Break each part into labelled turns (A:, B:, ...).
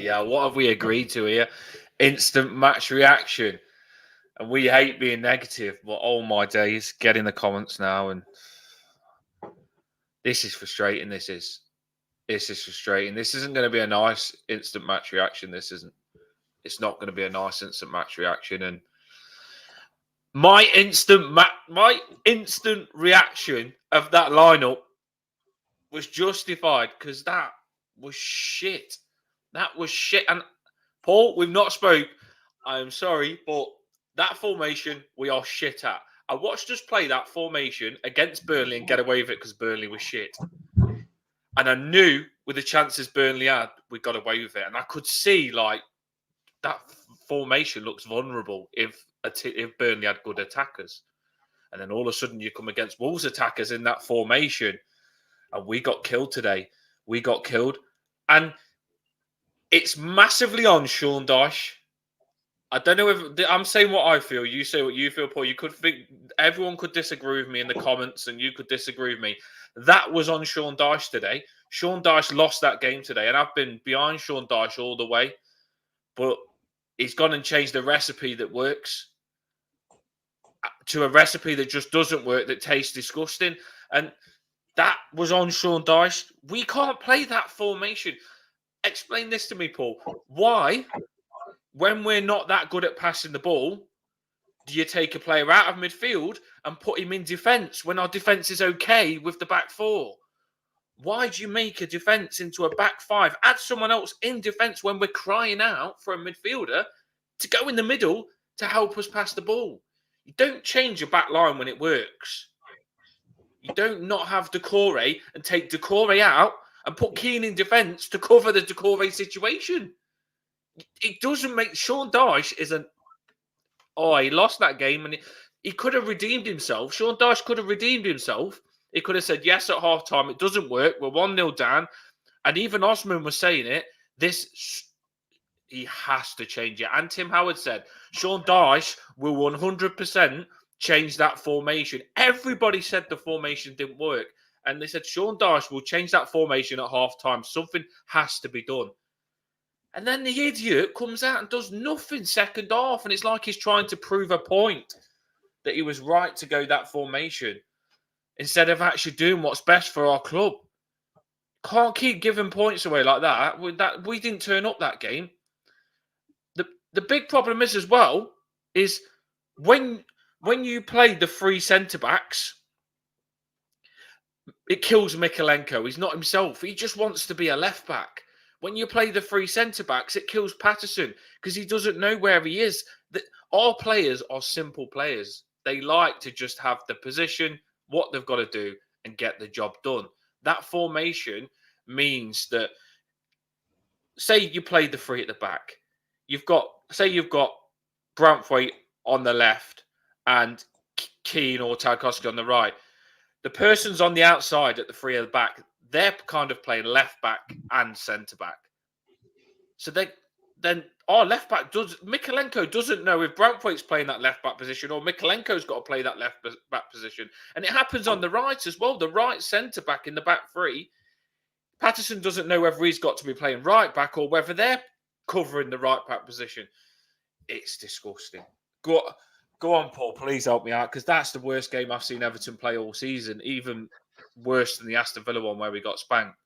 A: Bloody hell, what have we agreed to here? Instant match reaction. And we hate being negative, but oh my days, get in the comments now. And this is frustrating. This is frustrating. This isn't going to be a nice instant match reaction. This isn't. It's not going to be a nice instant match reaction. And my instant reaction of that lineup was justified because that was shit. That was shit. And Paul, we've not spoke. I'm sorry, but that formation we are shit at. I watched us play that formation against Burnley and get away with it because Burnley was shit. And I knew with the chances Burnley had, we got away with it. And I could see like that formation looks vulnerable if Burnley had good attackers. And then all of a sudden you come against Wolves attackers in that formation. And we got killed today. We got killed. And it's massively on Sean Dyche. I don't know if I'm saying what I feel. You say what you feel, Paul. You could think everyone could disagree with me in the comments, and you could disagree with me. That was on Sean Dyche today. Sean Dyche lost that game today, and I've been behind Sean Dyche all the way. But he's gone and changed the recipe that works to a recipe that just doesn't work, that tastes disgusting. And that was on Sean Dyche. We can't play that formation. Explain this to me, Paul. Why, when we're not that good at passing the ball, do you take a player out of midfield and put him in defence when our defence is okay with the back four? Why do you make a defence into a back five? Add someone else in defence when we're crying out for a midfielder to go in the middle to help us pass the ball. You don't change your back line when it works. You don't not have Decore and take Decore out and put Keane in defence to cover the Decore situation. It doesn't make... Sean Dyche is an... Oh, he lost that game and he could have redeemed himself. Sean Dyche could have redeemed himself. He could have said, yes, at half-time, it doesn't work. We're 1-0 down. And even Osman was saying it. He has to change it. And Tim Howard said, Sean Dyche will 100% change that formation. Everybody said the formation didn't work. And they said, Sean Dyche will change that formation at half-time. Something has to be done. And then the idiot comes out and does nothing second half. And it's like he's trying to prove a point that he was right to go that formation instead of actually doing what's best for our club. Can't keep giving points away like that. We didn't turn up that game. The big problem is as well is when you play the three centre-backs, it kills Mikalenko. He's not himself. He just wants to be a left-back. When you play the three centre-backs, it kills Patterson because he doesn't know where he is. Our players are simple players. They like to just have the position, what they've got to do, and get the job done. That formation means that, say you play the three at the back. You've got Branthwaite on the left and Keane or Tarkowski on the right. The person's on the outside at the three at the back. They're kind of playing left back and centre back. So then our left back Mikalenko doesn't know if Branthwaite's playing that left back position or Mikalenko's got to play that left back position. And it happens on the right as well. The right centre back in the back three. Patterson doesn't know whether he's got to be playing right back or whether they're covering the right back position. It's disgusting. Go on, Paul. Please help me out because that's the worst game I've seen Everton play all season. Even worse than the Aston Villa one where we got spanked.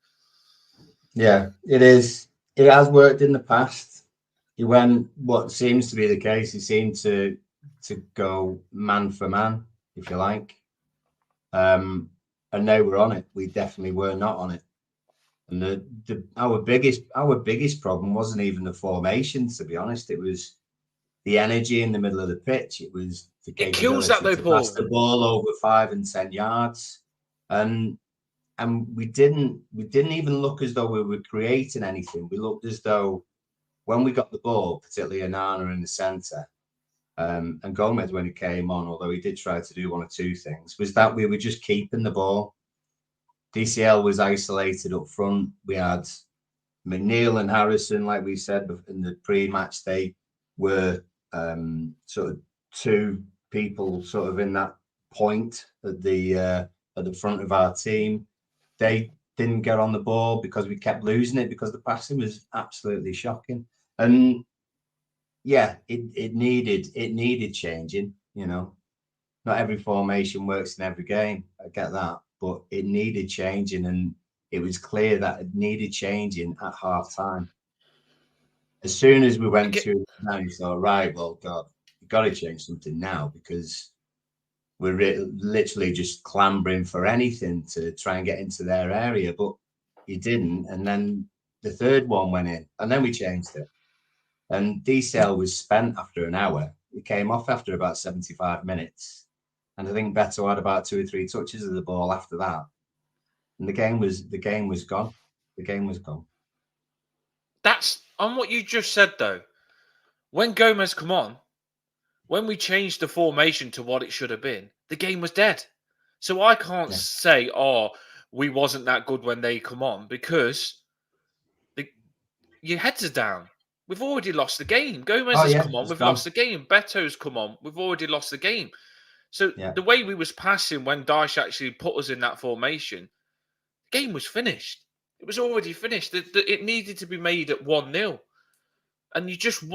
B: Yeah, it is. It has worked in the past. He went what seems to be the case. He seemed to go man for man, if you like. And now we're on it. We definitely were not on it. And our biggest problem wasn't even the formation, to be honest. It was the energy in the middle of the pitch. It was the capability to pass the ball over 5 and 10 yards. And we didn't even look as though we were creating anything. We looked as though when we got the ball, particularly Anana in the centre, and Gomez when he came on, although he did try to do one or two things, was that we were just keeping the ball. DCL was isolated up front. We had McNeil and Harrison, like we said in the pre-match, they were sort of two people sort of in that point at the front of our team. They didn't get on the ball because we kept losing it because the passing was absolutely shocking. And yeah, it needed changing. You know, not every formation works in every game. I get that, but it needed changing, and it was clear that it needed changing at half time. As soon as we went to now, you thought, right, well, God, you've got to change something now because we're literally just clambering for anything to try and get into their area. But he didn't, and then the third one went in, and then we changed it. And DCL was spent after an hour. He came off after about 75 minutes. And I think Beto had about 2 or 3 touches of the ball after that. And the game was gone. The game was gone.
A: That's on what you just said, though. When Gomez come on, when we changed the formation to what it should have been, the game was dead. So I can't say, oh, we wasn't that good when they come on, because your heads are down. We've already lost the game. Gomez has come on, we've lost the game. Beto's come on, we've already lost the game. So the way we was passing when Dyche actually put us in that formation, the game was finished. It was already finished. It needed to be made at 1-0. And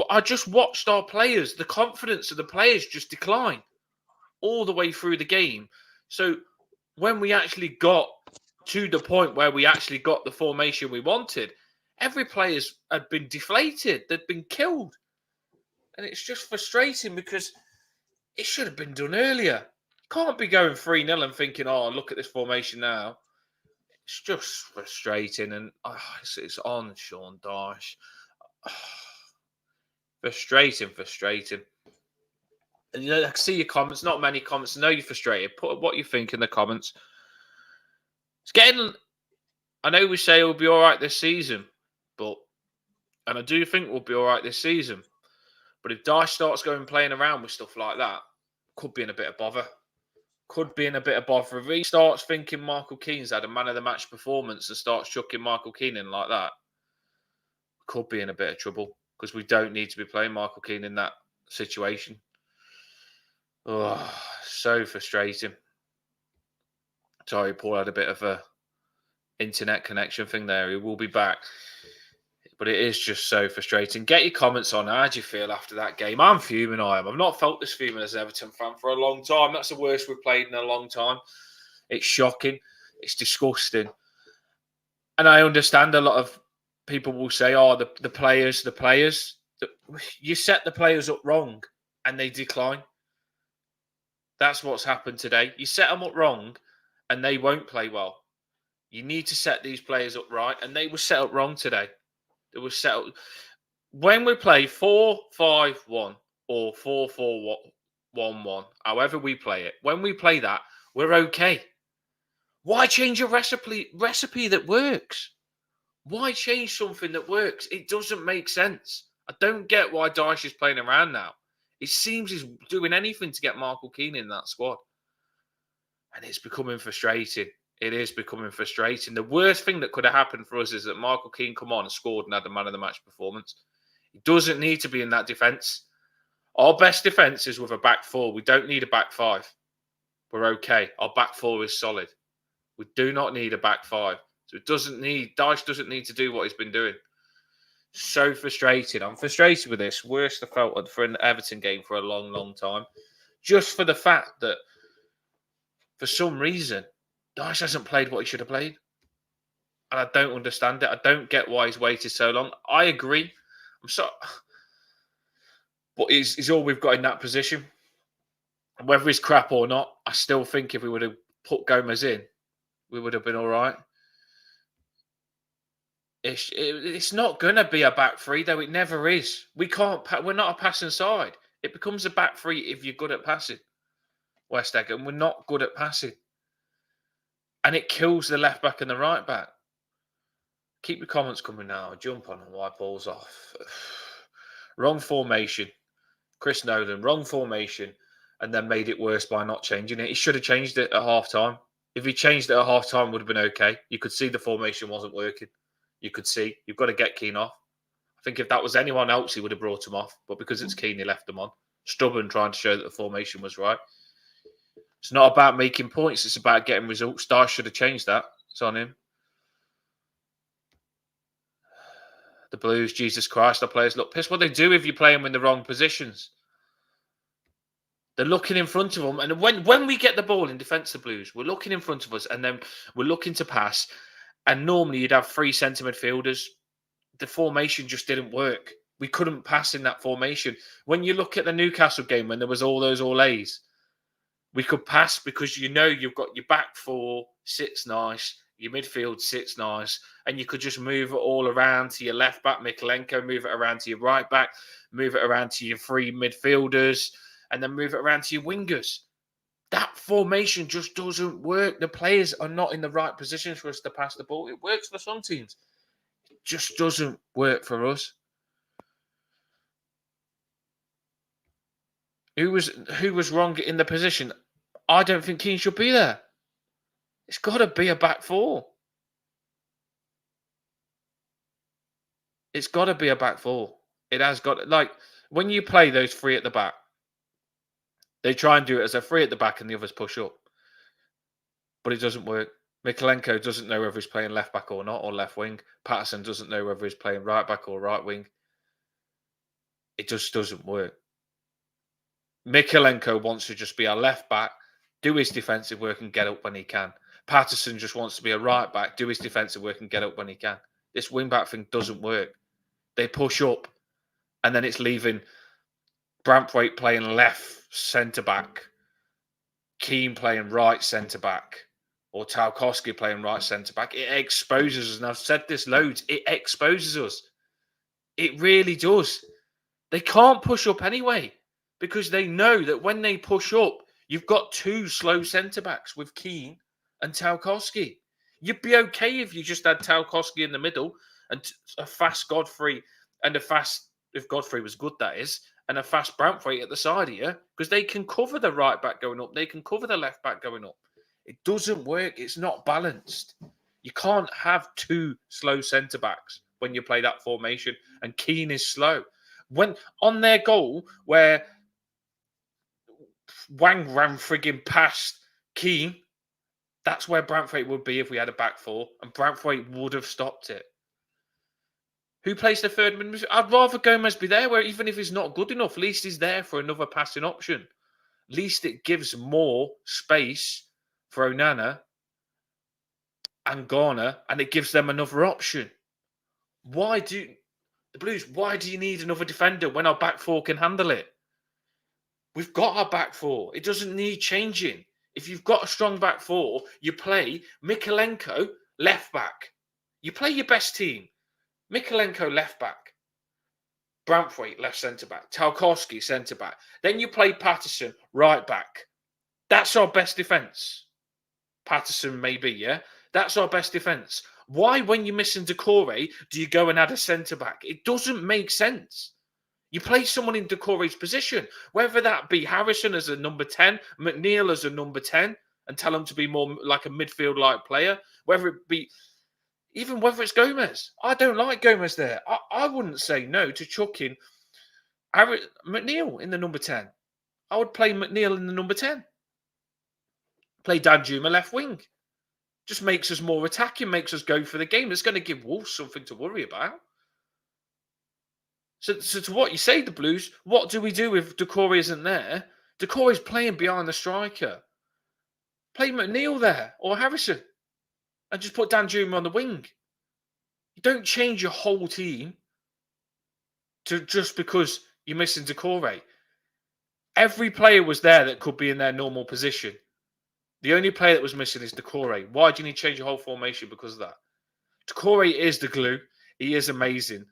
A: I just watched our players, the confidence of the players just decline all the way through the game. So when we actually got to the point where we actually got the formation we wanted, every player's had been deflated. They'd been killed. And it's just frustrating because it should have been done earlier. You can't be going 3-0 and thinking, oh, look at this formation now. It's just frustrating. And it's on Sean Dyche. Frustrating. And I can see your comments. Not many comments. I know you're frustrated. Put what you think in the comments. It's getting. I know we say we'll be all right this season, and I do think we'll be all right this season. But if Dyche starts going playing around with stuff like that, could be in a bit of bother. If he starts thinking Michael Keane's had a man of the match performance and starts chucking Michael Keane in like that, could be in a bit of trouble because we don't need to be playing Michael Keane in that situation. Oh, so frustrating. Sorry, Paul had a bit of a internet connection thing there. He will be back. But it is just so frustrating. Get your comments on. How do you feel after that game? I'm fuming, I am. I've not felt this fuming as an Everton fan for a long time. That's the worst we've played in a long time. It's shocking. It's disgusting. And I understand a lot of people will say, oh, the players. You set the players up wrong and they decline. That's what's happened today. You set them up wrong and they won't play well. You need to set these players up right, and they were set up wrong today. It was set up. When we play 4-5-1 or 4-4-1-1, however we play it, when we play that, we're okay. Why change a recipe that works? Why change something that works? It doesn't make sense. I don't get why Dyche is playing around now. It seems he's doing anything to get Michael Keane in that squad. And it's becoming frustrating. It is becoming frustrating. The worst thing that could have happened for us is that Michael Keane come on and scored and had a man of the match performance. He doesn't need to be in that defence. Our best defence is with a back four. We don't need a back five. We're okay. Our back four is solid. We do not need a back five. So Dyche doesn't need to do what he's been doing. So frustrated. I'm frustrated with this. Worst I felt for an Everton game for a long, long time. Just for the fact that for some reason, Dyche hasn't played what he should have played. And I don't understand it. I don't get why he's waited so long. I agree. I'm sorry. But he's all we've got in that position. And whether he's crap or not, I still think if we would have put Gomez in, we would have been all right. It's not going to be a back three, though. It never is. We're not a passing side. It becomes a back three if you're good at passing, West Egg, and we're not good at passing. And it kills the left back and the right back. Keep your comments coming now. I'll jump on and wipe balls off. Wrong formation. Chris Nolan, wrong formation, and then made it worse by not changing it. He should have changed it at half-time. If he changed it at half-time, it would have been okay. You could see the formation wasn't working. You could see. You've got to get Keane off. I think if that was anyone else, he would have brought him off. But because it's Keane, he left him on. Stubborn, trying to show that the formation was right. It's not about making points. It's about getting results. Dyche should have changed that. It's on him. The Blues, Jesus Christ, our players look pissed. What they do if you play them in the wrong positions? They're looking in front of them. And when we get the ball in defence, the Blues, we're looking in front of us and then we're looking to pass. And normally you'd have 3 centre midfielders. The formation just didn't work. We couldn't pass in that formation. When you look at the Newcastle game, when there was all those all-A's, we could pass because you've got your back 4 sits nice, your midfield sits nice, and you could just move it all around to your left back, Mikalenko, move it around to your right back, move it around to your 3 midfielders, and then move it around to your wingers. That formation just doesn't work. The players are not in the right positions for us to pass the ball. It works for some teams. It just doesn't work for us. Who was wrong in the position? I don't think Keane should be there. It's got to be a back 4. It's got to be a back 4. It has got, like, when you play those 3 at the back, they try and do it as a 3 at the back and the others push up. But it doesn't work. Mikalenko doesn't know whether he's playing left back or not, or left wing. Patterson doesn't know whether he's playing right back or right wing. It just doesn't work. Mikalenko wants to just be a left back, do his defensive work and get up when he can. Patterson just wants to be a right back, do his defensive work and get up when he can. This wing back thing doesn't work. They push up and then it's leaving Branthwaite playing left centre back, Keane playing right centre back, or Tarkowski playing right centre back. It exposes us. And I've said this loads. It exposes us. It really does. They can't push up anyway because they know that when they push up, you've got 2 slow centre backs with Keane and Tarkowski. You'd be okay if you just had Tarkowski in the middle and a fast Godfrey and a fast, if Godfrey was good, that is, and a fast Branthwaite at the side of you, because they can cover the right back going up. They can cover the left back going up. It doesn't work. It's not balanced. You can't have 2 slow centre backs when you play that formation, and Keane is slow. When on their goal, where Wang ran frigging past Keane, that's where Branthwaite would be if we had a back 4, and Branthwaite would have stopped it. Who plays the third midfield? I'd rather Gomez be there, where even if he's not good enough, at least he's there for another passing option. At least it gives more space for Onana and Garner, and it gives them another option. Why do you need another defender when our back 4 can handle it? We've got our back 4. It doesn't need changing. If you've got a strong back 4, you play Mikalenko left back. You play your best team. Mikalenko left back. Branthwaite left centre back. Tarkowski centre back. Then you play Patterson right back. That's our best defence. Patterson maybe, yeah? That's our best defence. Why, when you're missing Decore, do you go and add a centre back? It doesn't make sense. You play someone in Decore's position, whether that be Harrison as a number 10, McNeil as a number 10, and tell him to be more like a midfield-like player, whether it be, even whether it's Gomez. I don't like Gomez there. I wouldn't say no to chucking McNeil in the number 10. I would play McNeil in the number 10. Play Danjuma left wing. Just makes us more attacking, makes us go for the game. It's going to give Wolves something to worry about. So to what you say, the Blues, what do we do if Decore isn't there? Decore is playing behind the striker. Play McNeil there or Harrison and just put Danjuma on the wing. You don't change your whole team just because you're missing Decore. Every player was there that could be in their normal position. The only player that was missing is Decore. Why do you need to change your whole formation because of that? Decore is the glue. He is amazing.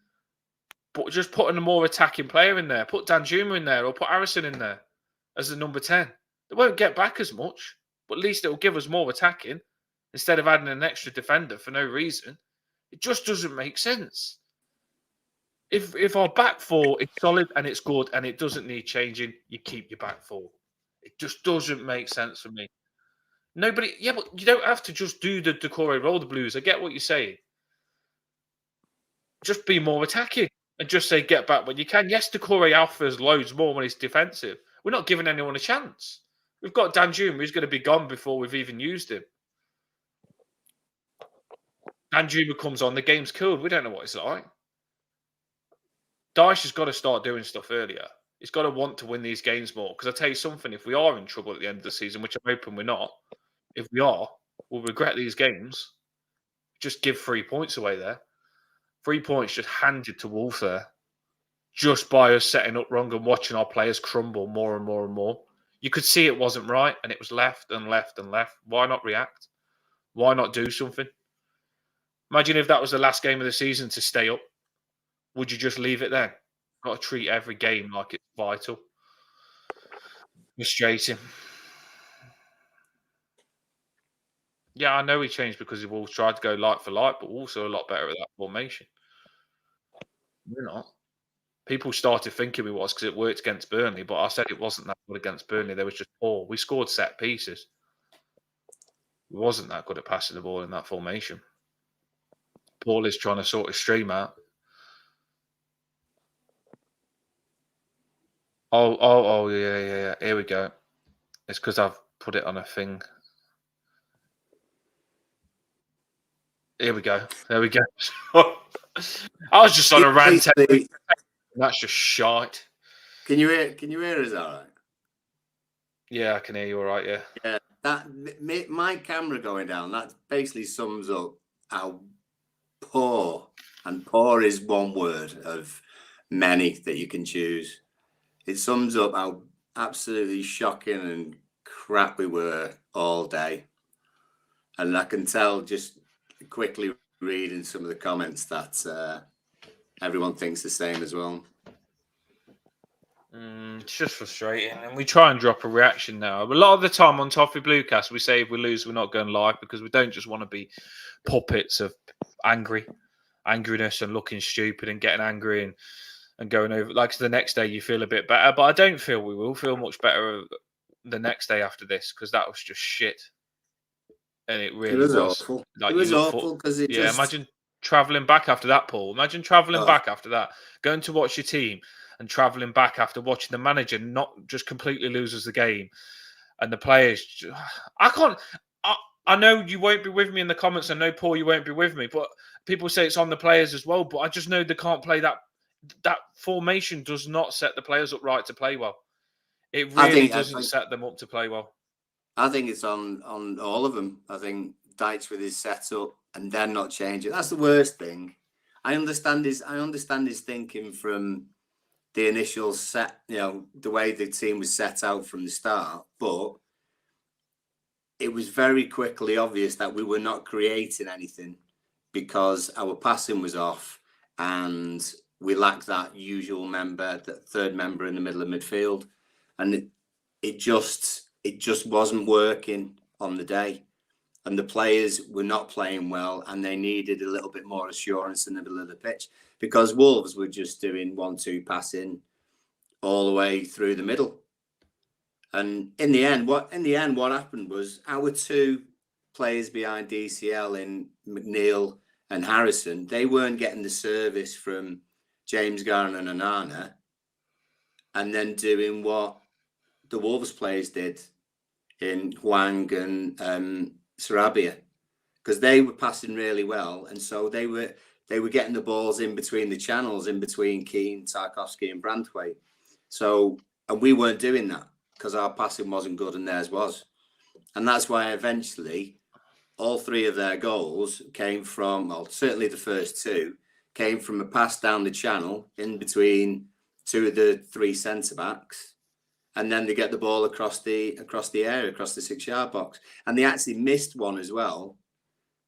A: But just putting a more attacking player in there. Put Danjuma in there or put Harrison in there as the number 10. They won't get back as much, but at least it will give us more attacking instead of adding an extra defender for no reason. It just doesn't make sense. If our back 4 is solid and it's good and it doesn't need changing, you keep your back 4. It just doesn't make sense for me. Nobody, yeah, but you don't have to just do the Decore role, the Blues. I get what you're saying. Just be more attacking and just say get back when you can. Yes, Decore offers loads more when he's defensive. We're not giving anyone a chance. We've got Danjuma who's going to be gone before we've even used him. Danjuma comes on, the game's killed. We don't know what it's like. Dyche has got to start doing stuff earlier. He's got to want to win these games more. Because I tell you something, if we are in trouble at the end of the season, which I'm hoping we're not, if we are, we'll regret these games. Just give 3 points away there. 3 points just handed to Wolves there. Just by us setting up wrong and watching our players crumble more and more and more. You could see it wasn't right and it was left and left and left. Why not react? Why not do something? Imagine if that was the last game of the season to stay up. Would you just leave it then? Got to treat every game like it's vital. Frustrating. Yeah, I know he changed because he Wolves tried to go light for light, but also a lot better at that formation. We're not. People started thinking we was because it worked against Burnley, but I said it wasn't that good against Burnley. They was just poor. We scored set pieces. We wasn't that good at passing the ball in that formation. Paul is trying to sort his stream out. Oh, yeah. Here we go. It's because I've put it on a thing. Here we go. There we go. I was just on a rant. That's just shite.
C: Can you hear us all right?
A: Yeah, I can hear you all right, yeah.
C: Yeah, that my camera going down, that basically sums up how poor, and poor is one word of many that you can choose. It sums up how absolutely shocking and crap we were all day. And I can tell just quickly reading some of the comments that everyone thinks the same as well.
A: It's just frustrating, and we try and drop a reaction now. But a lot of the time on Toffee Bluecast, we say if we lose, we're not going live because we don't just want to be puppets of angriness and looking stupid and getting angry and going over. Like the next day, you feel a bit better, but I don't feel we will feel much better the next day after this because that was just shit, and it really was
C: awful.
A: Like,
C: it was awful because it just
A: imagine traveling back after that, Paul. Imagine traveling back after that, going to watch your team. And travelling back after watching the manager not just completely loses the game, and the players. I know you won't be with me in the comments. I know, Paul, you won't be with me, but people say it's on the players as well. But I just know they can't play that. That formation does not set the players up right to play well. It really doesn't set them up to play well.
C: I think it's on all of them. I think Dyche with his setup and then not changing. That's the worst thing. I understand his thinking from the initial set, the way the team was set out from the start, but it was very quickly obvious that we were not creating anything because our passing was off and we lacked that usual member, that third member in the middle of midfield. And it just wasn't working on the day. And the players were not playing well and they needed a little bit more assurance in the middle of the pitch because Wolves were just doing 1-2 passing all the way through the middle. And in the end, what happened was our two players behind DCL in McNeil and Harrison, they weren't getting the service from James Garner and Onana and then doing what the Wolves players did in Hwang and Sarabia, because they were passing really well, and so they were getting the balls in between the channels, in between Keane, Tarkowski, and Branthwaite. So, and we weren't doing that because our passing wasn't good and theirs was, and that's why eventually all three of their goals came from, well, certainly the first two came from a pass down the channel in between two of the three centre backs. And then they get the ball across the area, across the 6-yard box. And they actually missed one as well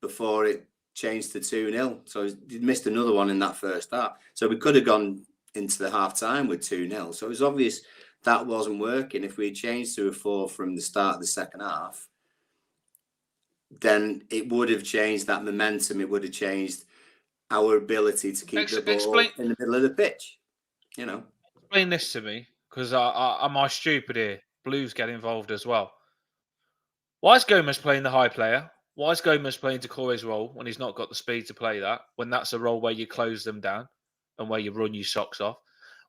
C: before it changed to 2-0. So they missed another one in that first half. So we could have gone into the half time with 2-0. So it was obvious that wasn't working. If we had changed to a 4 from the start of the second half, then it would have changed that momentum. It would have changed our ability to keep the ball in the middle of the pitch.
A: Explain this to me. Because am I stupid here? Blues get involved as well. Why is Gomez playing the high player? Why is Gomez playing Decore's role when he's not got the speed to play that? When that's a role where you close them down and where you run your socks off?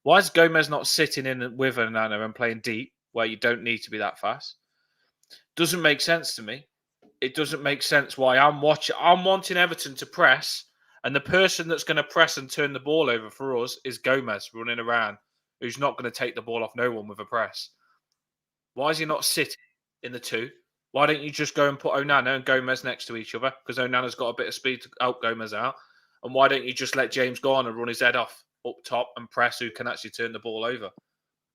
A: Why is Gomez not sitting in with Onana and playing deep where you don't need to be that fast? Doesn't make sense to me. It doesn't make sense why I'm wanting Everton to press And the person that's going to press and turn the ball over for us is Gomez running around, who's not going to take the ball off no one with a press. Why is he not sitting in the 2? Why don't you just go and put Onana and Gomez next to each other? Because Onana's got a bit of speed to help Gomez out. And why don't you just let James Garner run his head off up top and press who can actually turn the ball over?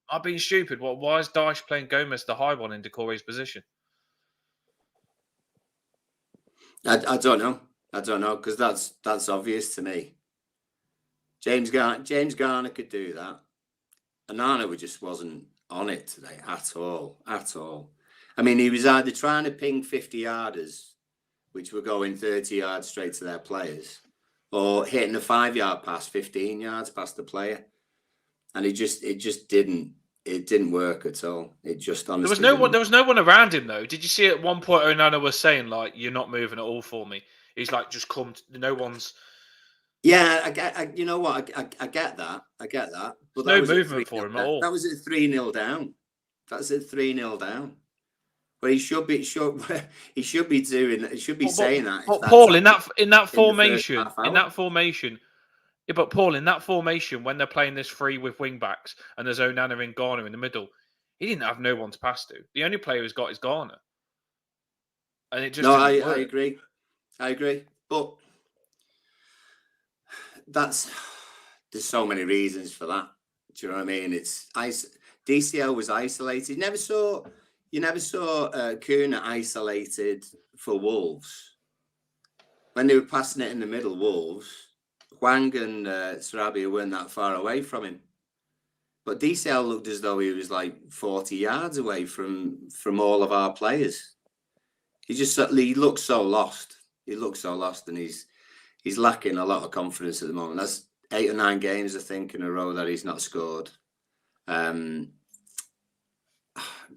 A: I'm being stupid. Well, why is Dyche playing Gomez the high one in Decore's position?
C: I don't know. I don't know, because that's obvious to me. James Garner could do that. Onana just wasn't on it today at all. I mean, he was either trying to ping 50-yarders, which were going 30 yards straight to their players, or hitting a 5-yard pass 15 yards past the player. And it just didn't work at all. It just honestly
A: there was no one around him though. Did you see at one point Onana was saying like, "You're not moving at all for me"? He's like, "Just come." No one's.
C: Yeah, you know what? I get that. But
A: No movement for him at all.
C: That was at 3-0 down. That's at 3-0 down. But he should be saying that.
A: But Paul, in that formation, yeah, but Paul, in that formation, when they're playing this free with wing backs and there's Onana and Garner in the middle, he didn't have no one to pass to. The only player who's got is Garner, and it just
C: I agree. But there's so many reasons for that. Do you know what I mean? DCL was isolated. You never saw Kuna isolated for Wolves. When they were passing it in the middle, Wolves, Hwang and Sarabia weren't that far away from him. But DCL looked as though he was like 40 yards away from all of our players. He looks so lost. And he's lacking a lot of confidence at the moment. That's 8 or 9 games, I think, in a row that he's not scored.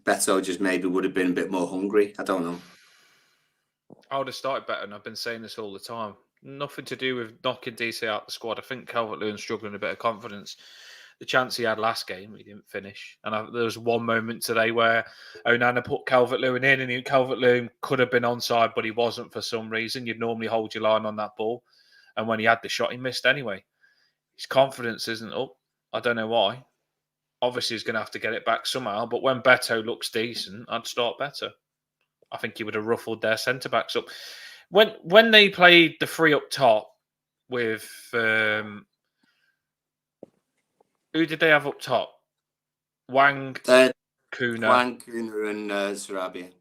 C: Beto just maybe would have been a bit more hungry. I don't know.
A: I would have started better, and I've been saying this all the time. Nothing to do with knocking DC out the squad. I think Calvert-Lewin's struggling a bit of confidence. The chance he had last game, he didn't finish. And there was one moment today where Onana put Calvert-Lewin in, and Calvert-Lewin could have been onside, but he wasn't for some reason. You'd normally hold your line on that ball. And when he had the shot, he missed anyway. His confidence isn't up. I don't know why. Obviously, he's going to have to get it back somehow. But when Beto looks decent, I'd start Beto. I think he would have ruffled their centre-backs up. When they played the 3 up top with... who did they have up top? Hwang, Kuna.
C: Hwang, Kuna and Sarabia.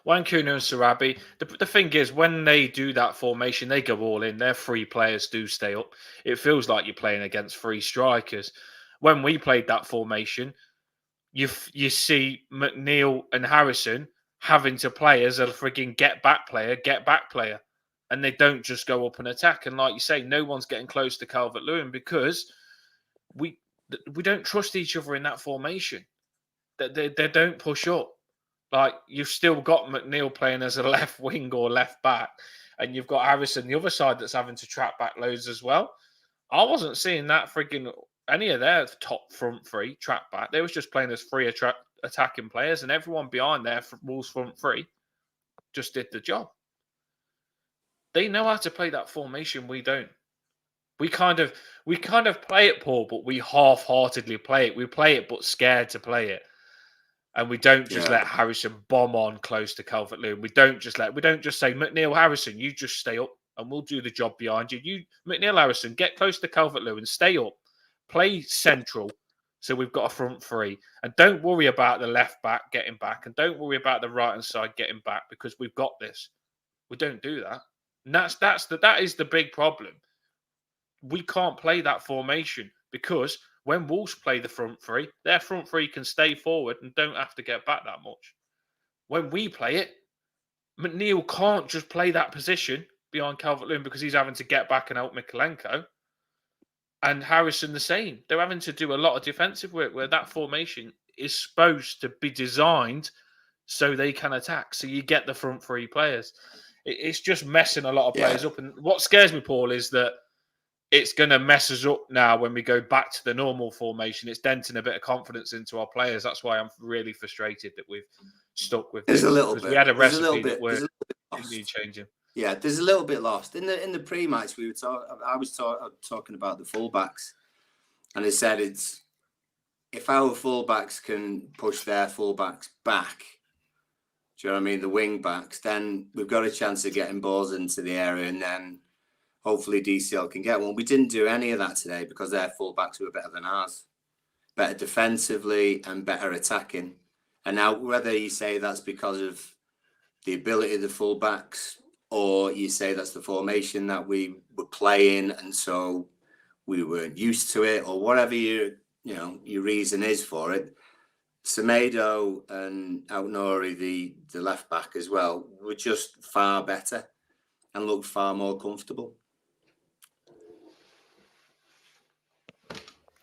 A: Hwang, Kuna and Sarabi. The thing is, when they do that formation, they go all in. Their 3 players do stay up. It feels like you're playing against 3 strikers. When we played that formation, you see McNeil and Harrison having to play as a frigging get back player. And they don't just go up and attack. And like you say, no one's getting close to Calvert-Lewin because we don't trust each other in that formation. They don't push up. Like, you've still got McNeil playing as a left wing or left back, and you've got Harrison the other side that's having to track back loads as well. I wasn't seeing that frigging any of their top front 3 track back. They was just playing as 3 attacking players, and everyone behind their Wolves front 3 just did the job. They know how to play that formation. We don't. We kind of play it, Paul, but we half-heartedly play it. We play it, but scared to play it. And we don't just let Harrison bomb on close to Calvert-Lewin. We don't just say, McNeil, Harrison, you just stay up and we'll do the job behind you. You, McNeil, Harrison, get close to Calvert-Lewin, stay up, play central. So we've got a front 3. And don't worry about the left back getting back. And don't worry about the right-hand side getting back because we've got this. We don't do that. And that is the big problem. We can't play that formation because when Wolves play the front 3, their front 3 can stay forward and don't have to get back that much. When we play it, McNeil can't just play that position behind Calvert-Lewin because he's having to get back and help Mikolenko. And Harrison the same. They're having to do a lot of defensive work where that formation is supposed to be designed so they can attack. So you get the front 3 players. It's just messing a lot of players up. And what scares me, Paul, is that it's going to mess us up now when we go back to the normal formation. It's denting a bit of confidence into our players. That's why I'm really frustrated that we've stuck with this.
C: A little bit.
A: We had a recipe that worked. Didn't need changing.
C: Yeah, there's a little bit lost in the pre-match. I was talking about the fullbacks, and I said it's if our fullbacks can push their fullbacks back, do you know what I mean? The wing backs, then we've got a chance of getting balls into the area, and then hopefully DCL can get one. We didn't do any of that today because their fullbacks were better than ours, better defensively and better attacking. And now, whether you say that's because of the ability of the fullbacks, or you say that's the formation that we were playing, and so we weren't used to it, or whatever your reason is for it, Semedo and Outnori, the left back as well, were just far better and looked far more comfortable.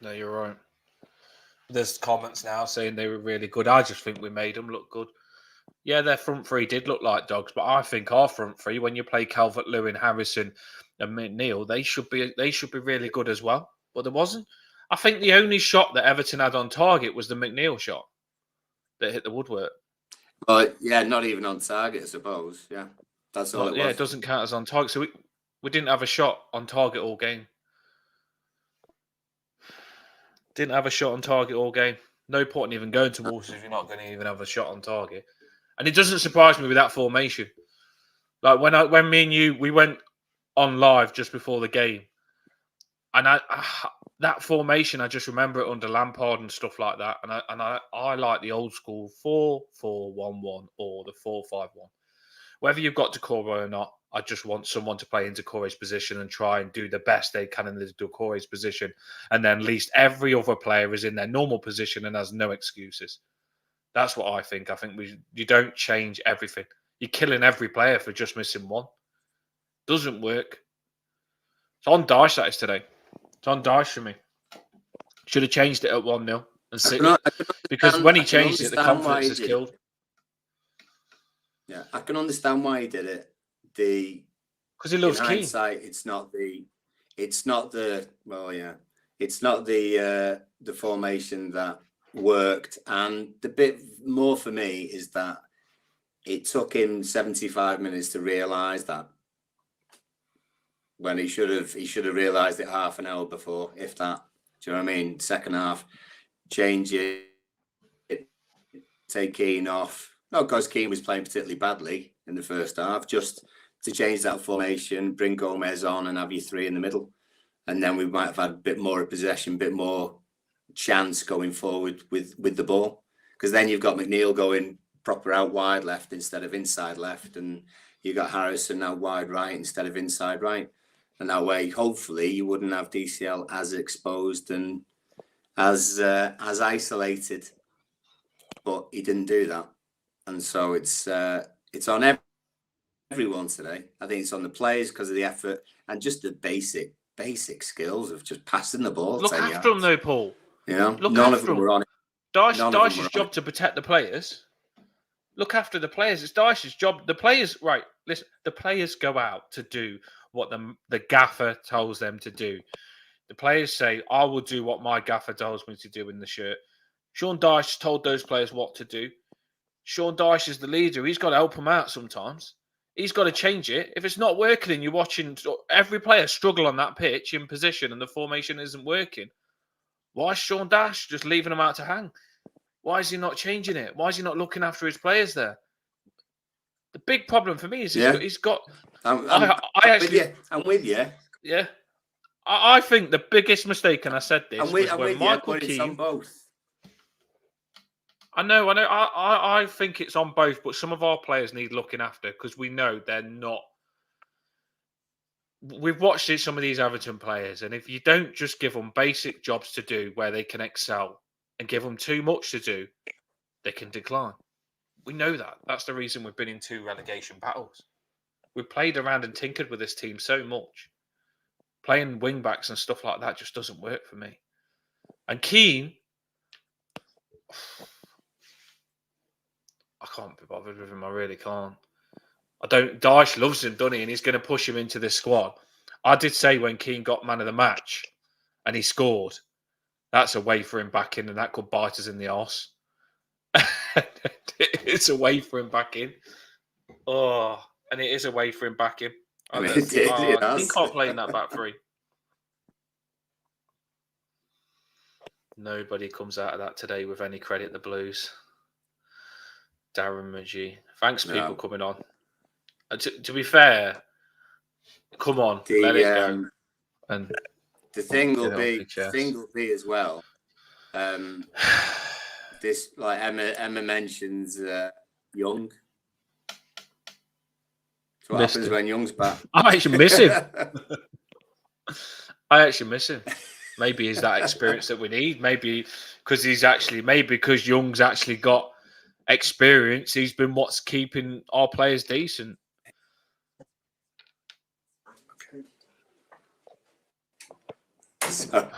A: No, you're right. There's comments now saying they were really good. I just think we made them look good. Yeah, their front three did look like dogs, but I think our front three, when you play Calvert-Lewin, Harrison, and McNeil, they should be really good as well. But there wasn't. I think the only shot that Everton had on target was the McNeil shot that hit the woodwork.
C: But yeah, not even on target, I suppose. Yeah, that's all it was.
A: Yeah, it doesn't count as on target. So we didn't have a shot on target all game. Didn't have a shot on target all game. No point in even going to Wolves if you're not going to even have a shot on target. And it doesn't surprise me with that formation. Like when me and you, we went on live just before the game, and that formation, I just remember it under Lampard and stuff like that. And I like the old school 4-4-1-1 or the 4-5-1. Whether you've got Doucouré or not, I just want someone to play in Doucouré's position and try and do the best they can in the Doucouré's position. And then at least every other player is in their normal position and has no excuses. That's what I think. I think you don't change everything. You're killing every player for just missing one. Doesn't work. It's on Dyche that is today. It's on Dyche for me. Should have changed it at 1-0 and City. Because when he changed it, the confidence is killed.
C: Yeah, I can understand why he did it.
A: Because he loves Keane.
C: It's not the formation that worked. And the bit more for me is that it took him 75 minutes to realise that, when he should have realised it half an hour before, if that. Do you know what I mean? Second half, change it, take Keane off. Not because Keane was playing particularly badly in the first half, just to change that formation, bring Gomez on and have you three in the middle. And then we might have had a bit more of possession, a bit more chance going forward with the ball. Because then you've got McNeil going proper out wide left instead of inside left. And you got Harrison out wide right instead of inside right. And that way, hopefully, you wouldn't have DCL as exposed and as isolated. But he didn't do that. And so it's on everyone today. I think it's on the players because of the effort and just the basic skills of just passing the ball.
A: Look after them though, Paul.
C: You know,
A: Look
C: none
A: after
C: of them
A: them.
C: were on it.
A: Dyche's job to protect the players. Look after the players. It's Dyche's job. The players, right? Listen, the players go out to do what the gaffer tells them to do. The players say, "I will do what my gaffer tells me to do in the shirt." Sean Dyche told those players what to do. Sean Dyche is the leader. He's got to help them out sometimes. He's got to change it. If it's not working and you're watching every player struggle on that pitch in position and the formation isn't working, why is Sean Dyche just leaving them out to hang? Why is he not changing it? Why is he not looking after his players there? The big problem for me is he's got...
C: I'm with you.
A: Yeah. I think the biggest mistake, and I said this, was when Michael Keane...
C: both.
A: I know. I think it's on both, but some of our players need looking after because we know they're not. We've watched some of these Everton players, and if you don't just give them basic jobs to do where they can excel and give them too much to do, they can decline. We know that. That's the reason we've been in 2 relegation battles. We've played around and tinkered with this team so much. Playing wing backs and stuff like that just doesn't work for me. And Keane... I can't be bothered with him. I really can't. Dyche loves him, doesn't he? And he's going to push him into this squad. I did say when Keane got man of the match and he scored, that's a way for him back in and that could bite us in the arse. It's a way for him back in. Oh, And it is a way for him back in.
C: I mean, it did, it
A: He
C: has.
A: can't play in that back three. Nobody comes out of that today with any credit. The Blues. Darren McGee. Thanks, people coming on. To be fair, come on, let it go. And
C: the thing will be as well. This, like Emma mentions, Young. So what happens when Young's back?
A: I actually miss him. Maybe he's that experience that we need. Maybe because Young's actually got experience. He's been what's keeping our players decent.
C: So,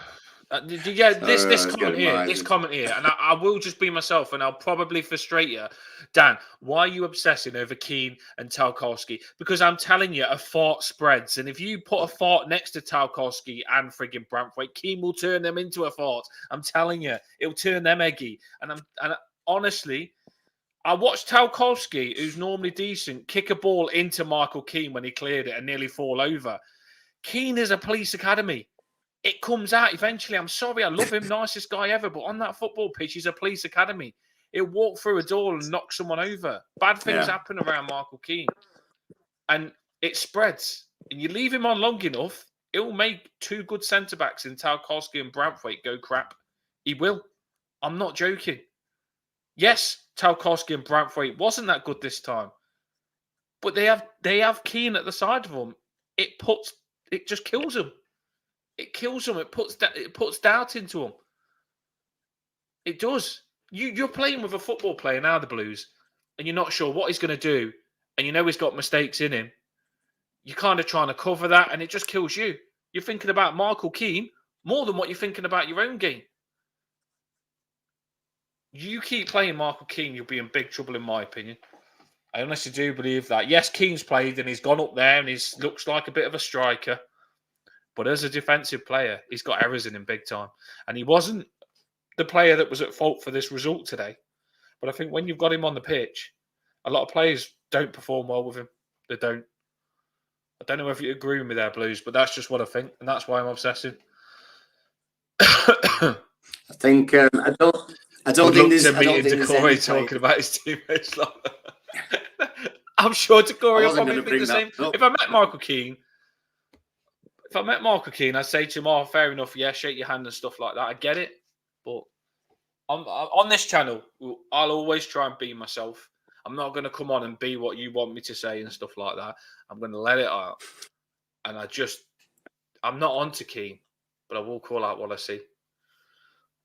A: this comment here, and I will just be myself, and I'll probably frustrate you, Dan. Why are you obsessing over Keane and Tarkowski? Because I'm telling you, a fart spreads, and if you put a fart next to Tarkowski and frigging Branthwaite, Keane will turn them into a fart. I'm telling you, it'll turn them eggy. And honestly, I watched Tarkowski, who's normally decent, kick a ball into Michael Keane when he cleared it and nearly fall over. Keane is a police academy. It comes out eventually. I'm sorry, I love him, nicest guy ever, but on that football pitch, he's a police academy. He'll walk through a door and knock someone over. Bad things happen around Michael Keane. And it spreads. And you leave him on long enough, it'll make two good centre-backs in Tarkowski and Branthwaite go crap. He will. I'm not joking. Yes, Tarkowski and Branthwaite wasn't that good this time. But they have Keane at the side of them. It just kills them. It kills them. It puts doubt into them. It does. You're playing with a football player now, the Blues, and you're not sure what he's going to do, and you know he's got mistakes in him. You're kind of trying to cover that, and it just kills you. You're thinking about Michael Keane more than what you're thinking about your own game. You keep playing Michael Keane, you'll be in big trouble, in my opinion. I honestly do believe that. Yes, Keane's played, and he's gone up there, and he looks like a bit of a striker. But as a defensive player, he's got errors in him big time. And he wasn't the player that was at fault for this result today. But I think when you've got him on the pitch, a lot of players don't perform well with him. They don't. I don't know if you agree with me there, Blues, but that's just what I think. And that's why I'm obsessing.
C: I think I don't think there's
A: Decore talking about his teammates. I'm sure Decore will probably think the same. If I met Michael Keane, I'd say to him, "Oh, fair enough. Yeah, shake your hand and stuff like that. I get it." But on this channel, I'll always try and be myself. I'm not going to come on and be what you want me to say and stuff like that. I'm going to let it out. And I'm not on to Keane, but I will call out what I see.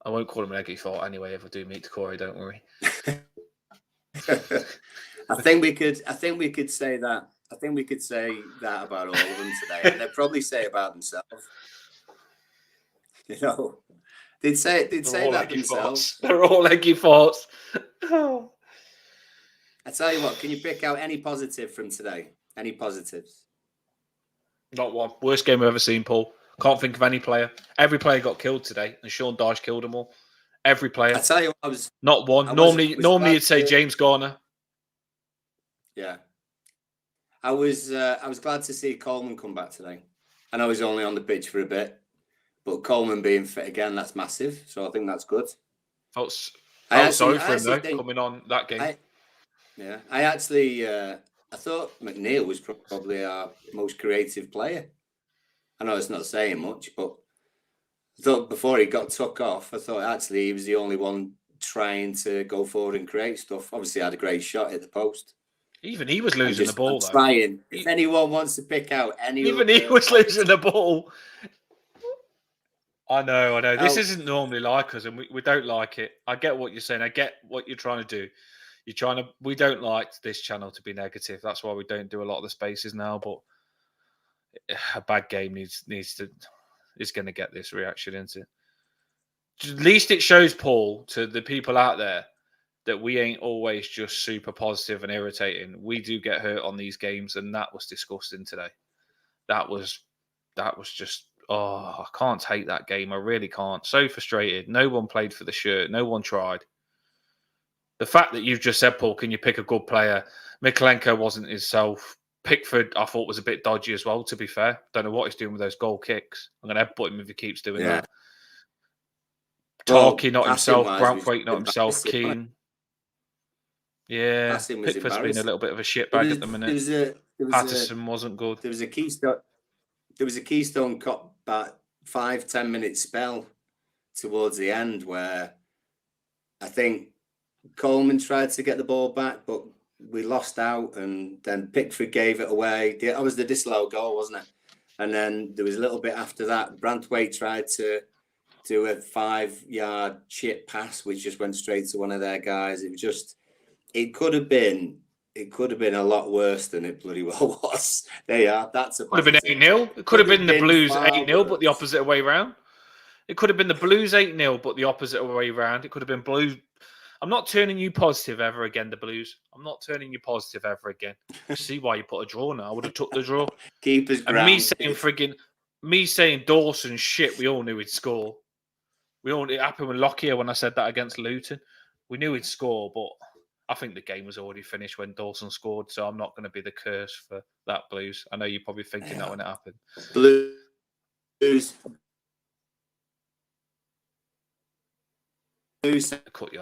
A: I won't call him an eggy fart anyway if I do meet Corey, don't worry.
C: I think we could say that. I think we could say that about all of them today. And they'd probably say about themselves. You know, they'd say that themselves.
A: They're all eggy farts.
C: I tell you what, can you pick out any positive from today? Any positives?
A: Not one. Worst game I've ever seen, Paul. Can't think of any player. Every player got killed today, and Sean Dyche killed them all. Every player.
C: I tell you what, I was
A: not one. Normally you'd say James Garner.
C: Yeah. I was glad to see Coleman come back today. I know he's only on the pitch for a bit, but Coleman being fit again, that's massive. So I think that's good.
A: Felt sorry for him though, coming on that game.
C: I thought McNeil was probably our most creative player. I know it's not saying much, but I thought before he got took off, I thought actually he was the only one trying to go forward and create stuff. Obviously, had a great shot at the post.
A: Even he was losing the ball, though.
C: Trying. If anyone wants to pick out any...
A: Even he was losing the ball. I know. This isn't normally like us, and we don't like it. I get what you're saying. I get what you're trying to do. We don't like this channel to be negative. That's why we don't do a lot of the spaces now, but a bad game is going to get this reaction, isn't it? At least it shows, Paul, to the people out there that we ain't always just super positive and irritating. We do get hurt on these games, and that was disgusting today. That was just, I can't take that game. I really can't. So frustrated. No one played for the shirt. No one tried. The fact that you've just said, Paul, can you pick a good player? Mikolenko wasn't himself. Pickford, I thought, was a bit dodgy as well, to be fair. Don't know what he's doing with those goal kicks. I'm going to headbutt him if he keeps doing that.
C: Well,
A: Tarky not
C: passing
A: himself.
C: wise, was
A: Branthwaite not himself.
C: embarrassing, wasn't
A: Keane. Yeah.
C: Passing was
A: Pickford's been a
C: embarrassing.
A: little bit of a
C: There
A: shitbag
C: was,
A: at the
C: there
A: minute.
C: was a there was a
A: Patterson wasn't good.
C: there was a Keystone Cop about 5-10 minute spell towards the end where I think Coleman tried to get the ball back, but we lost out, and then Pickford gave it away. That was the disallowed goal, wasn't it? And then there was a little bit after that. Branthwaite tried to do a 5-yard chip pass, which just went straight to one of their guys. It could have been a lot worse than it bloody well was. There you are. That's a
A: Could have been 8-0. It could have been the Blues 8-0, but the opposite way round. It could have been the Blues 8-0, but the opposite way round. It could have been Blues. I'm not turning you positive ever again, the Blues. I'm not turning you positive ever again. See why you put a draw now. I would have took the draw.
C: Keeper's ground.
A: And me saying Dawson shit, we all knew he'd score. It happened with Lockyer when I said that against Luton. We knew he'd score, but I think the game was already finished when Dawson scored, so I'm not going to be the curse for that, Blues. I know you're probably thinking that when it happened.
C: Blues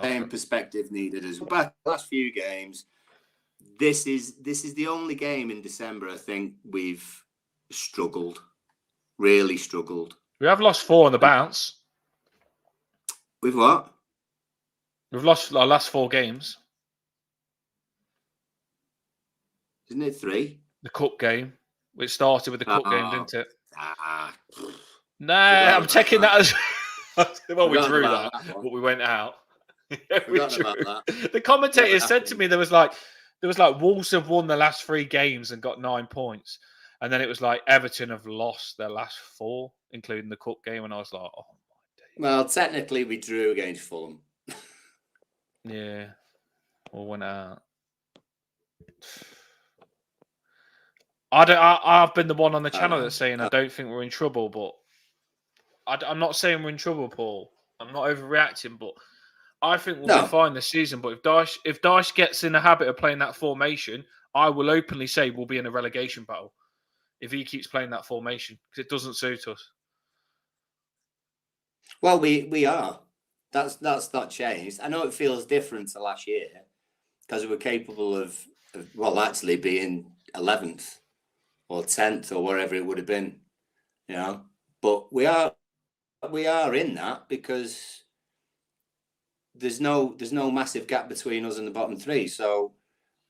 C: same perspective needed as well. But the last few games, this is the only game in December I think we've really struggled.
A: We have lost 4 on the bounce.
C: With what?
A: We've lost our last 4 games.
C: Isn't it 3?
A: The cup game. It started with the cup game, didn't it? Nah, I'm taking that as... well, we drew that, but we went out. We drew. The commentator said to me, there was like Wolves have won the last 3 games and got 9 points. And then it was like Everton have lost their last 4, including the cup game. And I was like, oh my days.
C: Well, technically we drew against Fulham.
A: Yeah. Or went out. I've been the one on the channel that's saying I don't think we're in trouble, but I'm not saying we're in trouble, Paul. I'm not overreacting, but I think we'll be fine this season. But if Dyche gets in the habit of playing that formation, I will openly say we'll be in a relegation battle if he keeps playing that formation because it doesn't suit us.
C: Well, we are. That's not changed. I know it feels different to last year because we were capable of actually being 11th or 10th or wherever it would have been, you know. But we are in that because there's no massive gap between us and the bottom 3. So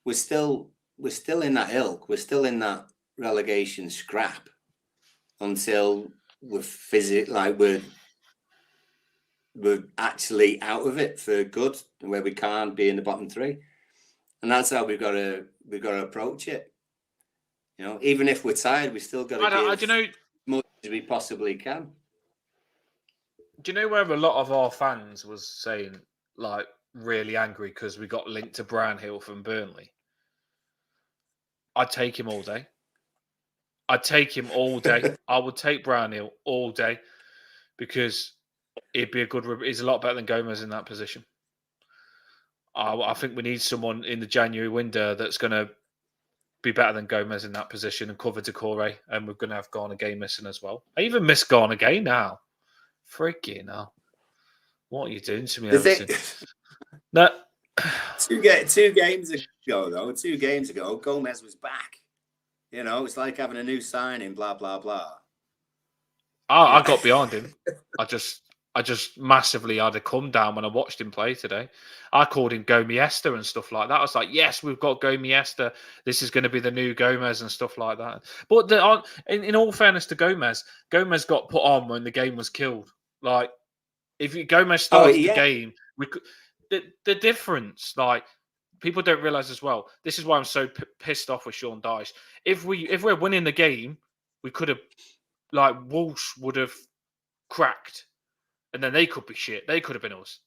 C: we're still in that ilk. We're still in that relegation scrap until we're actually out of it for good, where we can't be in the bottom 3. And that's how we've got to approach it. You know, even if we're tired, we still got to give as much as we possibly can.
A: Do you know where a lot of our fans was saying, like, really angry because we got linked to Brownhill from Burnley? I'd take him all day. I would take Brownhill all day because he'd be he's a lot better than Gomez in that position. I think we need someone in the January window that's going to be better than Gomez in that position and cover Decore, and we're going to have Garnagay missing as well. I even miss Garnagay now. Freaking hell. What are you doing to me, Everton? No.
C: 2 games ago, Gomez was back. You know, it's like having a new signing, blah, blah, blah.
A: I got behind him. I just massively had a come down when I watched him play today. I called him Gomiesta and stuff like that. I was like, yes, we've got Gomiesta. This is going to be the new Gomez and stuff like that. But in all fairness to Gomez got put on when the game was killed. Like, if Gomez starts the game, the difference, like, people don't realise as well. This is why I'm so pissed off with Sean Dyche. If we're winning the game, we could have, like, Walsh would have cracked. And then they could be shit. They could have been us.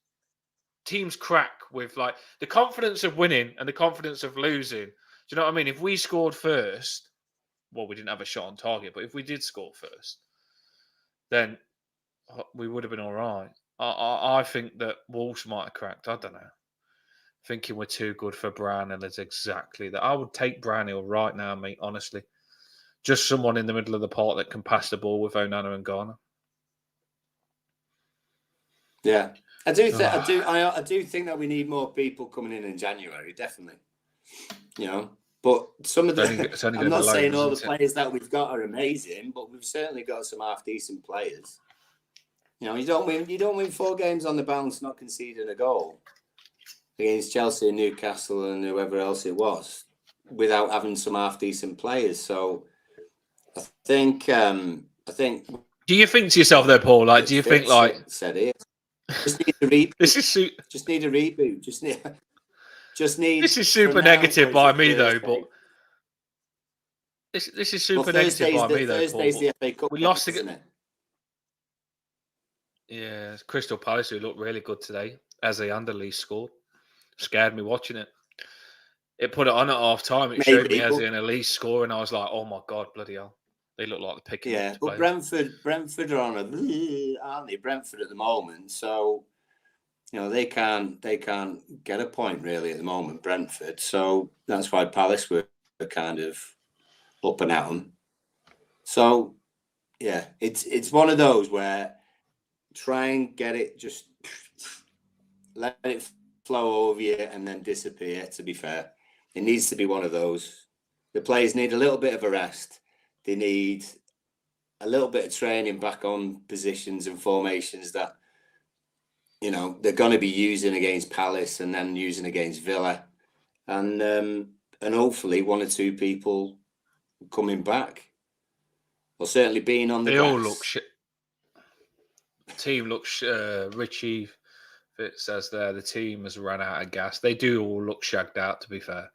A: Teams crack with, like, the confidence of winning and the confidence of losing. Do you know what I mean? If we scored first, well, we didn't have a shot on target, but if we did score first, then we would have been all right. I think that Walsh might have cracked. I don't know. thinking we're too good for Brownhill is exactly that. I would take Brownhill right now, mate, honestly. Just someone in the middle of the park that can pass the ball with Onana and Garner.
C: Yeah. I do think that we need more people coming in January, definitely. You know, but some of
A: It's only
C: I'm
A: gonna
C: not
A: be
C: saying
A: loads,
C: all the
A: isn't it?
C: players that we've got are amazing, but we've certainly got some half decent players. You know, you don't win 4 games on the bounce, not conceding a goal against Chelsea, Newcastle, and whoever else it was, without having some half decent players. So I think.
A: Do you think to yourself though, Paul? Like, do you think like
C: said it? Just need a reboot. Just need a reboot. Just need.
A: This is super negative by me though, but this is super negative by me though, Paul.
C: Thursday's the FA Cup.
A: We lost
C: isn't it?
A: Yeah, Crystal Palace who looked really good today. Eze and Elise scored. Scared me watching it. It put it on at half time. It showed me Eze and Elise scoring. I was like, oh my god, bloody hell! They look like they're picking.
C: Yeah, but Brentford are on aren't they? Brentford at the moment, so you know they can't get a point really at the moment. Brentford, so that's why Palace were kind of up and at them. So yeah, it's one of those where try and get it, just let it flow over you and then disappear. To be fair, it needs to be one of those. The players need a little bit of a rest. They need a little bit of training back on positions and formations that, you know, they're going to be using against Palace and then using against Villa, and hopefully 1 or 2 people coming back, or certainly being on the
A: they
C: grass.
A: all look shit. The team looks Richie. It says there the team has run out of gas. They do all look shagged out. To be fair,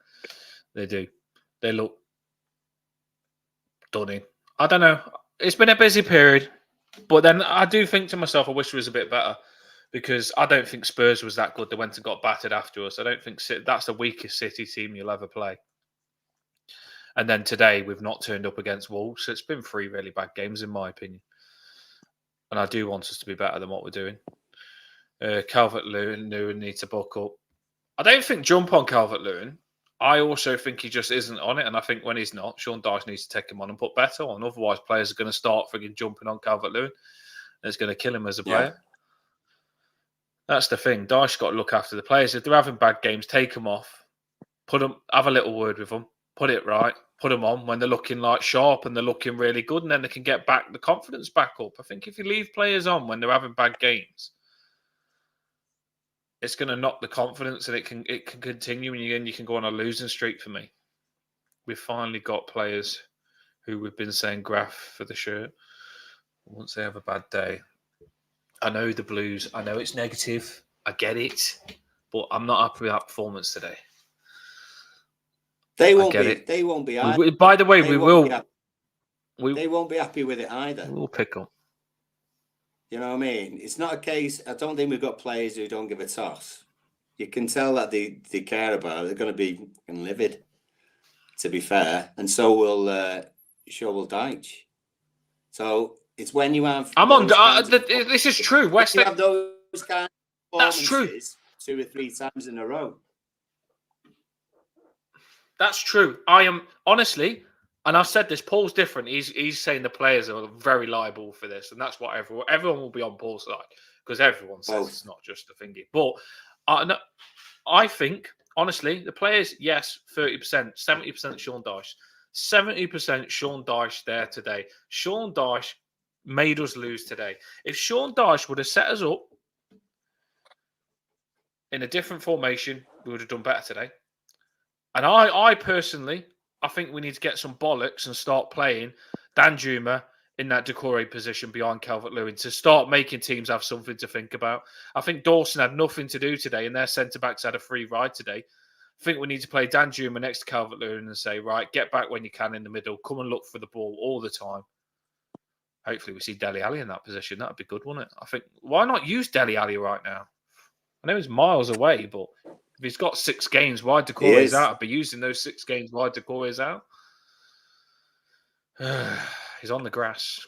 A: they do. They look done in. I don't know. It's been a busy period, but then I do think to myself, I wish it was a bit better, because I don't think Spurs was that good. They went and got battered after us. I don't think that's the weakest City team you'll ever play. And then today, we've not turned up against Wolves. So it's been 3 really bad games, in my opinion. And I do want us to be better than what we're doing. Calvert-Lewin needs to buck up. I don't think jump on Calvert-Lewin. I also think he just isn't on it. And I think when he's not, Sean Dyche needs to take him on and put better on. Otherwise, players are going to start frigging jumping on Calvert-Lewin. And it's going to kill him as a player. That's the thing. Dyche's got to look after the players. If they're having bad games, take them off. Have a little word with them. Put it right. Put them on when they're looking like sharp and they're looking really good. And then they can get back the confidence back up. I think if you leave players on when they're having bad games, it's going to knock the confidence, and it can continue, and you can go on a losing streak for me. We've finally got players who we've been saying graph for the shirt. Once they have a bad day. I know the Blues. I know it's negative. I get it. But I'm not happy with that performance today.
C: They won't be either.
A: By the way, we will.
C: They won't be happy with it either.
A: We'll pick up.
C: You know what I mean? It's not a case. I don't think we've got players who don't give a toss. You can tell that they care about it. They're going to be livid, to be fair. And so will Dyche. So it's when you have.
A: This is true. West
C: you have those kind of
A: that's true.
C: 2 or 3 times in a row.
A: That's true. I am honestly, and I've said this. Paul's different. He's saying the players are very liable for this, and that's what everyone will be on Paul's side, because everyone says it's not just a thingy. But I think honestly, the players, yes, 30%, 70% Sean Dyche, 70% Sean Dyche there today. Sean Dyche made us lose today. If Sean Dyche would have set us up in a different formation, we would have done better today. And I personally, I think we need to get some bollocks and start playing Danjuma in that Decore position behind Calvert-Lewin to start making teams have something to think about. I think Dawson had nothing to do today, and their centre-backs had a free ride today. I think we need to play Danjuma next to Calvert-Lewin and say, right, get back when you can in the middle. Come and look for the ball all the time. Hopefully we see Dele Alli in that position. That would be good, wouldn't it? I think, why not use Dele Alli right now? I know he's miles away, but if he's got 6 games, why Decore's out? I'd be using those 6 games why Decore's out. He's on the grass.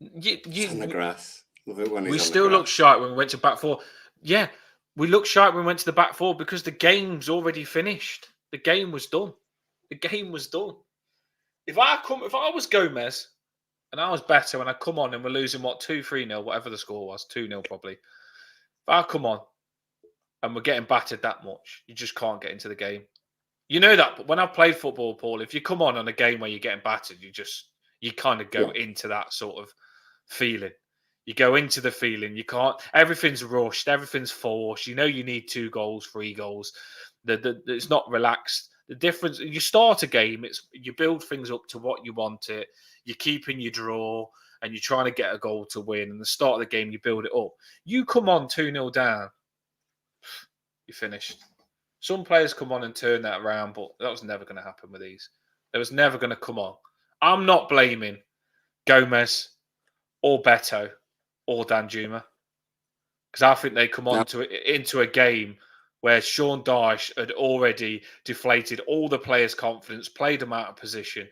C: On the grass. Love it when he's
A: We
C: on
A: still
C: the
A: looked shy when we went to back four. Yeah, we looked shy when we went to the back four because the game's already finished. The game was done. The game was done. If I was Gomez and I was better and I come on and we're losing 2-3-0, whatever the score was, 2-0 probably. If I come on and we're getting battered that much, you just can't get into the game. You know that, but when I've played football, Paul, if you come on a game where you're getting battered, you kind of go into that sort of feeling. You go into the feeling. You can't. Everything's rushed. Everything's forced. You know you need 2 goals, 3 goals. It's not relaxed. The difference. You start a game. You build things up to what you want it. You're keeping your draw, and you're trying to get a goal to win. And the start of the game, you build it up. You come on 2-0 down. You're finished. Some players come on and turn that around, but that was never going to happen with these. It was never going to come on. I'm not blaming Gomez or Beto or Danjuma, because I think they come on into a game where Sean Dyche had already deflated all the players' confidence, played them out of position,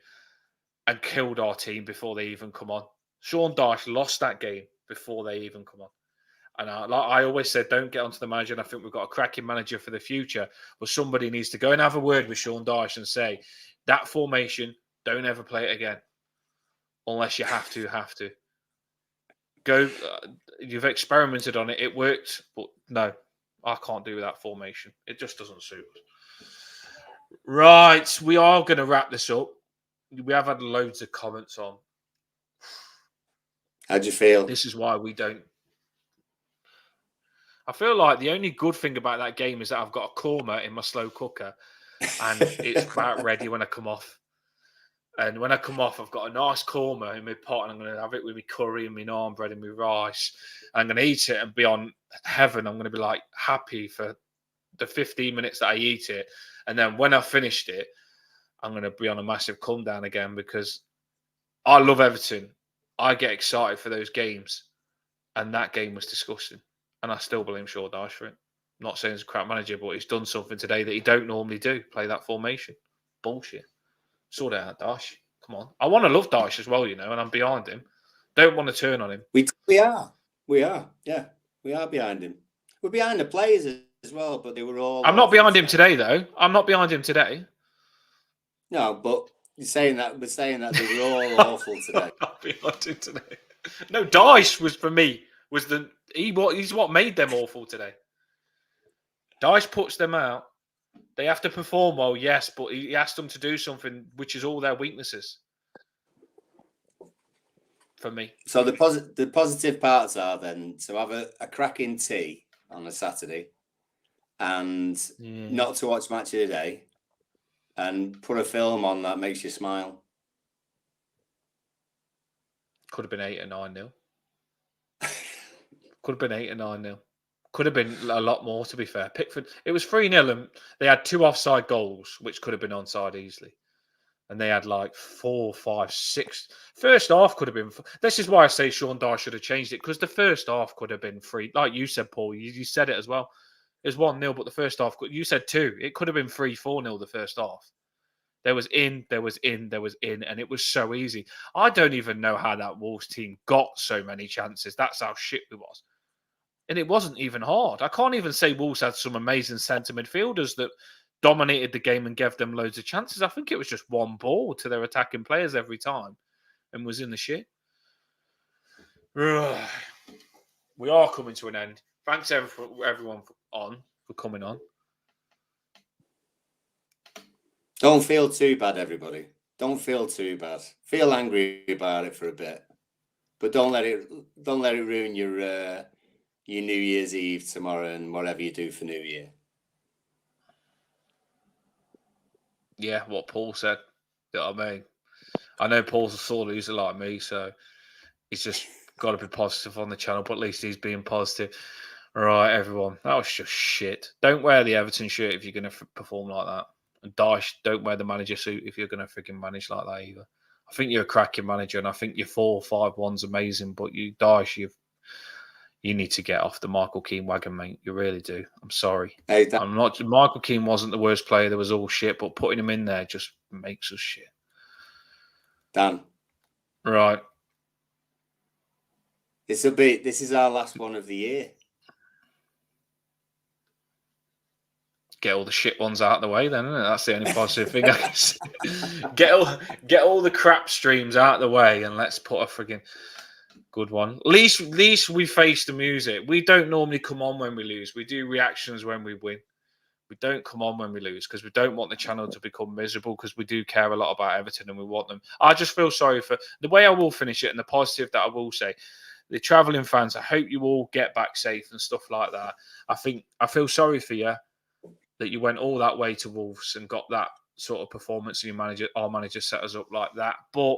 A: and killed our team before they even come on. Sean Dyche lost that game before they even come on. And I always said, don't get onto the manager. And I think we've got a cracking manager for the future. But somebody needs to go and have a word with Sean Dyche and say, that formation, don't ever play it again. Unless you have to. Go. You've experimented on it. It worked. But no, I can't do that formation. It just doesn't suit us. Right. We are going to wrap this up. We have had loads of comments on.
C: How'd you feel?
A: This is why we don't. I feel like the only good thing about that game is that I've got a korma in my slow cooker and it's about ready when I come off. And when I come off, I've got a nice korma in my pot and I'm going to have it with my curry and my naan bread and my rice. And I'm going to eat it and be on heaven. I'm going to be like happy for the 15 minutes that I eat it. And then when I've finished it, I'm going to be on a massive come down again because I love Everton. I get excited for those games. And that game was disgusting. And I still blame Sean Dyche for it. I'm not saying he's a crap manager, but he's done something today that he don't normally do. Play that formation. Bullshit. Sort it out, Dyche. Come on. I want to love Dyche as well, and I'm behind him. Don't want to turn on him.
C: We are. Yeah. We are behind him. We're behind the players as well, but they were all...
A: I'm not behind him today, though. I'm not behind him today.
C: No, but we're saying that they were all awful today.
A: I'm not behind him today. No, Dyche was, for me, he's what made them awful today. Dyche puts them out. They have to perform well, yes, but he asked them to do something which is all their weaknesses. For me.
C: So the positive parts are then to have a cracking tea on a Saturday and not to watch match of the day and put a film on that makes you smile.
A: Could have been 8 or 9-0. Could have been 8 or 9-0. Could have been a lot more, to be fair. Pickford, it was 3-0 and they had 2 offside goals, which could have been onside easily. And they had like 4, 5, 6. First half could have been... This is why I say Sean Dyche should have changed it, because the first half could have been 3. Like you said, Paul, you said it as well. It was 1-0, but the first half... You said 2. It could have been 3-4-0 the first half. There was in, and it was so easy. I don't even know how that Wolves team got so many chances. That's how shit it was. And it wasn't even hard. I can't even say Wolves had some amazing centre midfielders that dominated the game and gave them loads of chances. I think it was just one ball to their attacking players every time and was in the shit. We are coming to an end. Thanks everyone for coming on.
C: Don't feel too bad, everybody. Don't feel too bad. Feel angry about it for a bit, but don't let it ruin your New Year's Eve tomorrow and whatever you do for New Year.
A: Yeah, what Paul said. You know what I mean? I know Paul's a sore loser like me, so he's just got to be positive on the channel, but at least he's being positive. All right, everyone. That was just shit. Don't wear the Everton shirt if you're going to perform like that. And Dyche, don't wear the manager suit if you're going to freaking manage like that either. I think you're a cracking manager, and I think your 4-5-1's amazing, but Dyche, you need to get off the Michael Keane wagon, mate. You really do. I'm sorry.
C: Hey,
A: Michael Keane wasn't the worst player. There was all shit, but putting him in there just makes us shit.
C: Dan.
A: Right.
C: This is our last one of the year.
A: Get all the shit ones out of the way, then, isn't it? That's the only positive thing I can see. Get all the crap streams out of the way, and let's put a frigging good one. At least we face the music. We don't normally come on when we lose. We do reactions when we win. We don't come on when we lose because we don't want the channel to become miserable, because we do care a lot about Everton and we want them. I just feel sorry for the way I will finish it, and the positive that I will say. The travelling fans, I hope you all get back safe and stuff like that. I feel sorry for you that you went all that way to Wolves and got that sort of performance, and our manager set us up like that. But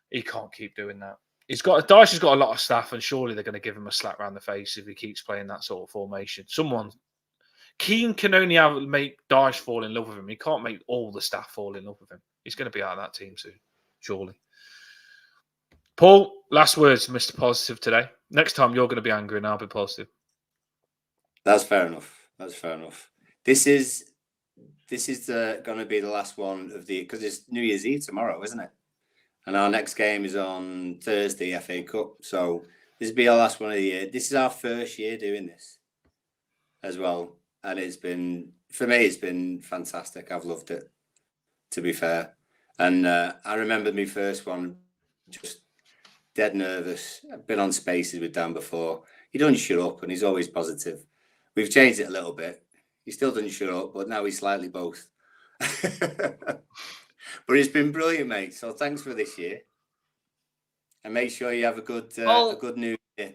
A: he can't keep doing that. Dyche has got a lot of staff, and surely they're going to give him a slap around the face if he keeps playing that sort of formation. Keane can only make Dyche fall in love with him. He can't make all the staff fall in love with him. He's going to be out of that team soon, surely. Paul, last words, Mr. Positive today. Next time you're going to be angry and I'll be positive.
C: That's fair enough. This is going to be the last one of the, because it's New Year's Eve tomorrow, isn't it? And our next game is on Thursday, FA Cup. So this will be our last one of the year. This is our first year doing this as well. And for me, it's been fantastic. I've loved it, to be fair. And I remember my first one, just dead nervous. I've been on spaces with Dan before. He doesn't shut up and he's always positive. We've changed it a little bit. He still doesn't shut up, but now he's slightly both. But it's been brilliant, mate. So thanks for this year. And make sure you have a good new year.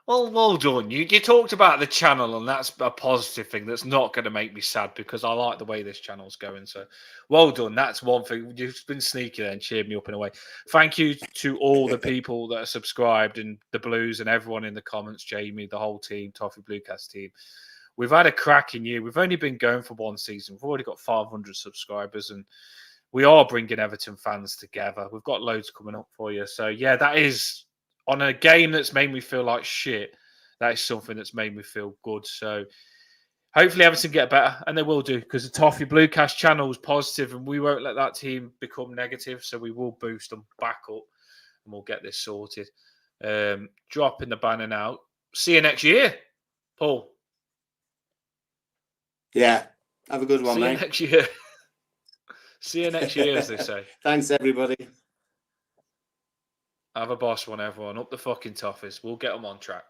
A: Well done. You talked about the channel, and that's a positive thing. That's not going to make me sad because I like the way this channel's going. So, well done. That's one thing. You've been sneaky there and cheered me up in a way. Thank you to all the people that are subscribed, and the Blues and everyone in the comments, Jamie, the whole team, Toffee Bluecast team. We've had a cracking year. We've only been going for one season. We've already got 500 subscribers, and we are bringing Everton fans together. We've got loads coming up for you. So, yeah, that is... on a game that's made me feel like shit, that is something that's made me feel good. So hopefully Everton get better, and they will do, because the Toffee Bluecast channel is positive, and we won't let that team become negative. So we will boost them back up, and we'll get this sorted. Dropping the banner now. See you next year, Paul.
C: Yeah, have a good one, mate.
A: See you next year. See you next year, as they say.
C: Thanks, everybody.
A: Have a boss one, everyone. Up the fucking Toffees. We'll get them on track.